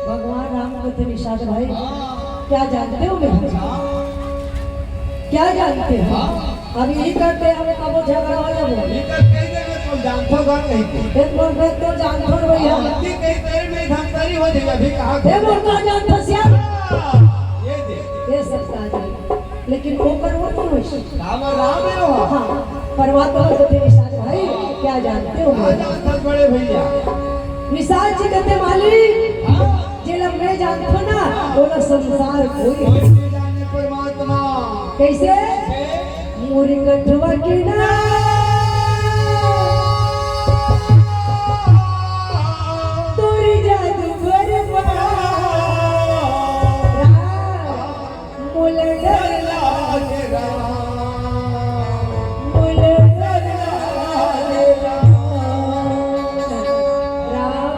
भगवान राम को थे निषाद भाई, क्या जानते हो मेरे? क्या जानते हो? अब यही करते हैं, हमें कबो झगड़ा हो जाए जानतो घर नहीं थे एक बार मैं तो जानतो भैया कि कहीं तेरे में धमतरी हो जाएगा भी कहा हे वो का जानता सिया ये दे ये सकता है, लेकिन वो कर वो तो नहीं राम राम है वो। हाँ परमात्मा को थे निषाद भाई, क्या जानते हो? जानता बड़े भैया निषाद जी कहते मालिक जिला मैं जानता ना बोला संसार कोई जाने परमात्मा कैसे मोरी कटवा की ना तोरी जादू बरबा मोला डर लागे मोला डर राम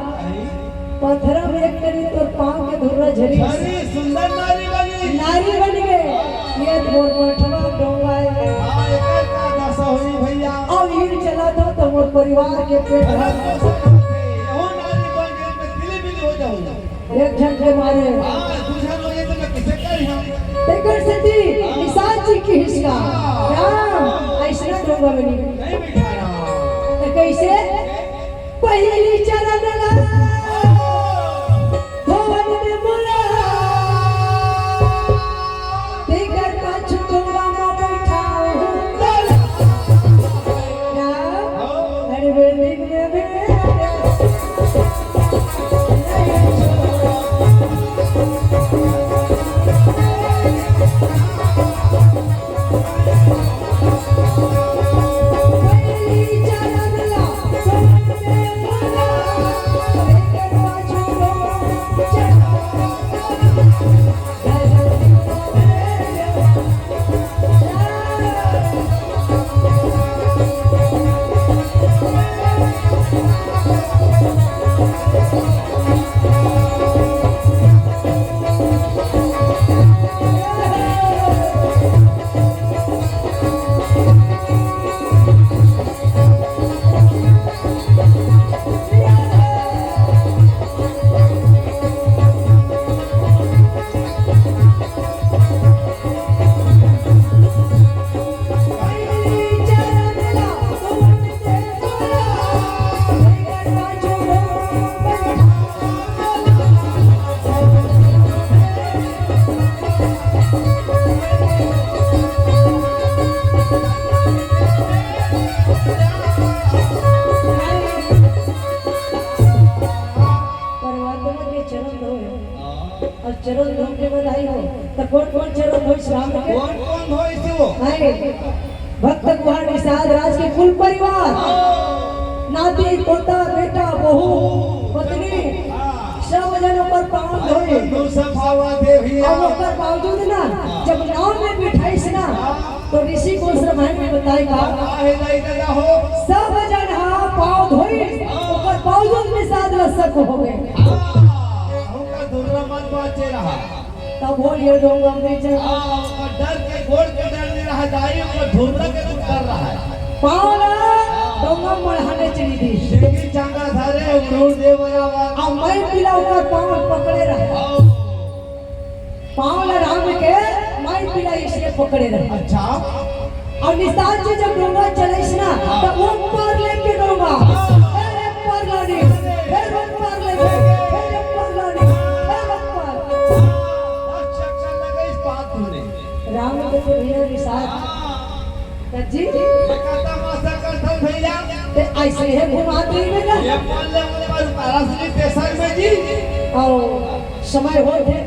पत्थर में एक करी तो पांव के धुर्रा झरी अरे सुंदर नारी बन गए ये मोर मठवा डोंगाए हां एकर का दशा हुई भैया और ईड़ चला था तो मोर परिवार के पेट भर ओ नारी बन गए मैं दिली बिली हो जाऊंगा एक झन के मारे हां दूसरा हो जाए तो मैं किसे करी हम तेकर सती निषाद जी की हिस्सा राम ऐसा डोंगा बनी नहीं बिठाया तो कैसे पहली चरण ला भवन में बोला तेकर पाछू डोंगा में बैठाओ राम हर बिल्डिंग में चरण धोम के बधाई हो तो कौन चरण धोई राम के कौन धोई थी वो भक्त कुहार निषाद राज के कुल परिवार नाती पोता बेटा बहू पत्नी सब जनों पर पांव धोए बावजूद ना जब नाव में बिठाइस ना तो ऋषि को भाई में बताएगा सब जन पांव धोई और बावजूद निषाद रसक हो गए तब बोलिए डोंगा में डर के घोड़ के डर नहीं रहा जाए और ढूंढने के तो कर रहा है पावला डोंगा मढ़ाने चली थी शेगी चांगा धारे उड़ूर देवया अब मैं पिला ऊपर पांव पकड़े रहे पावला राम के मैं पिला इसलिए पकड़े रहे अच्छा और निषाद जी जब डोंगा चले ना तो ऊपर लेके डोंगा अरे ऊपर लानी फिर ऊपर लेके फिर ऊपर लानी राम के भैया निषाद जी कहता मासा करता भैया ते ऐसे है घुमाते में ना ये बोल ले वाले तारासुरी स्टेशन में जी और समय हो थे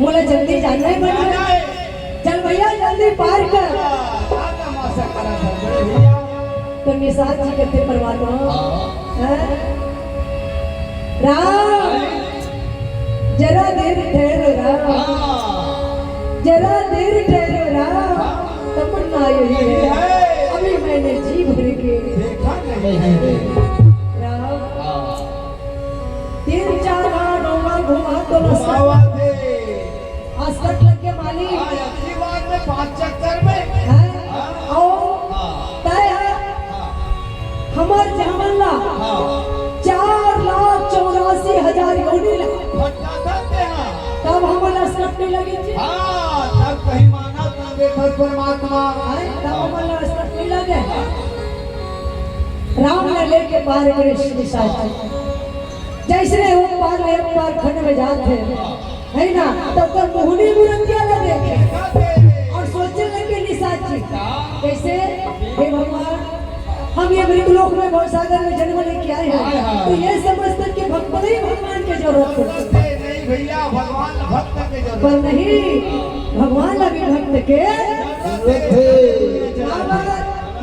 मोला जल्दी जाना है बना चल भैया जल्दी पार कर कहता मासा करता भैया तो निषाद जी कहते परमात्मा राम जरा देर ठहरो राम जरा देर ठहरो राम तमन्ना यही है अभी मैंने जी भर के देखा नहीं है राम 3-4 डोंगा घुमा तो घुमावा दे अस्तर लग के मालिक अगली बार में 5 चक्कर में और तय है हमार जमला हाँ तब कहीं माना तब देखो परमात्मा आए तब अमल रास्ता नहीं लगे राम ने लेके पार करे निशाची जैसे वो पार खंड में जाते है ना तब तक मोहनी मुरंगिया लगे और सोचने लगे निशाची कैसे हे भगवान हम ये मृतलोक में भवसागर में जन्म लेके आए हैं तो ये समझते कि भक्त नहीं भगवान की जरूरत है नहीं भैया भगवान भक्त के जरूरत पर नहीं भगवान लगे भक्त के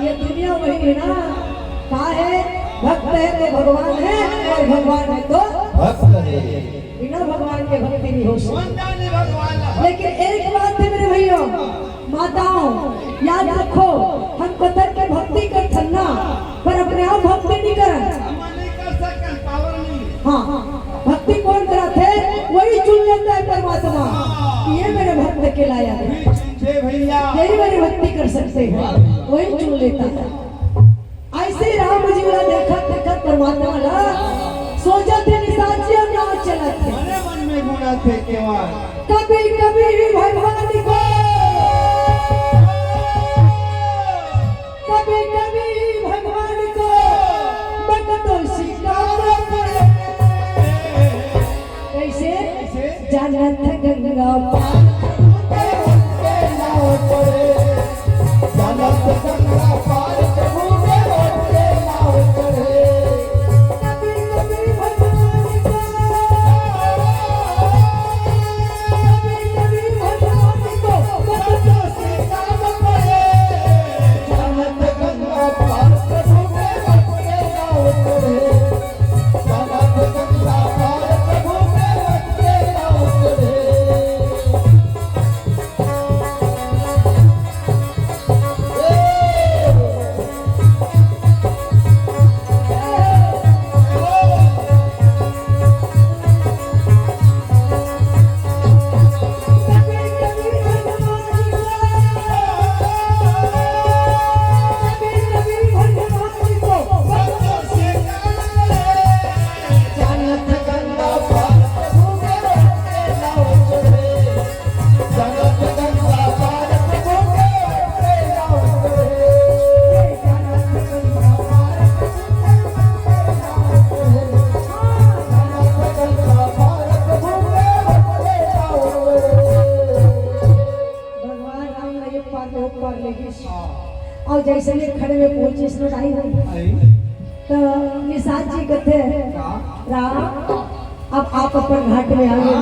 ये दुनिया वही है ना कहा है भक्त है तो भगवान है और भगवान है तो भक्त है। बिना भगवान के भक्ति नहीं हो सकती। भगवान लेकिन एक बात है मेरे भैया माताओं याद रखो हम कतर के भक्ति कर थन्ना पर अपने आप भक्ति नहीं कर नहीं कर सकते पावर नहीं हाँ भक्ति कौन कराते वही चुन लेता है परमात्मा कि ये मेरे भक्त के लाया है भैया यही मेरी भक्ति कर सकते हैं वही चुन लेता है। ऐसे राम जी वाला देखा परमात्मा ला सोचा थे निशाची और नाव चला थे मन में गुना थे केवल कभी कभी भगवान को कभी कभी भगवान को भक्तों शिकार पड़े कैसे जानत गंगा पार और जैसे ये खड़े में पहुंचे इसने आई तो निशाद जी कहते राम अब आप अपन घाट में आ गए।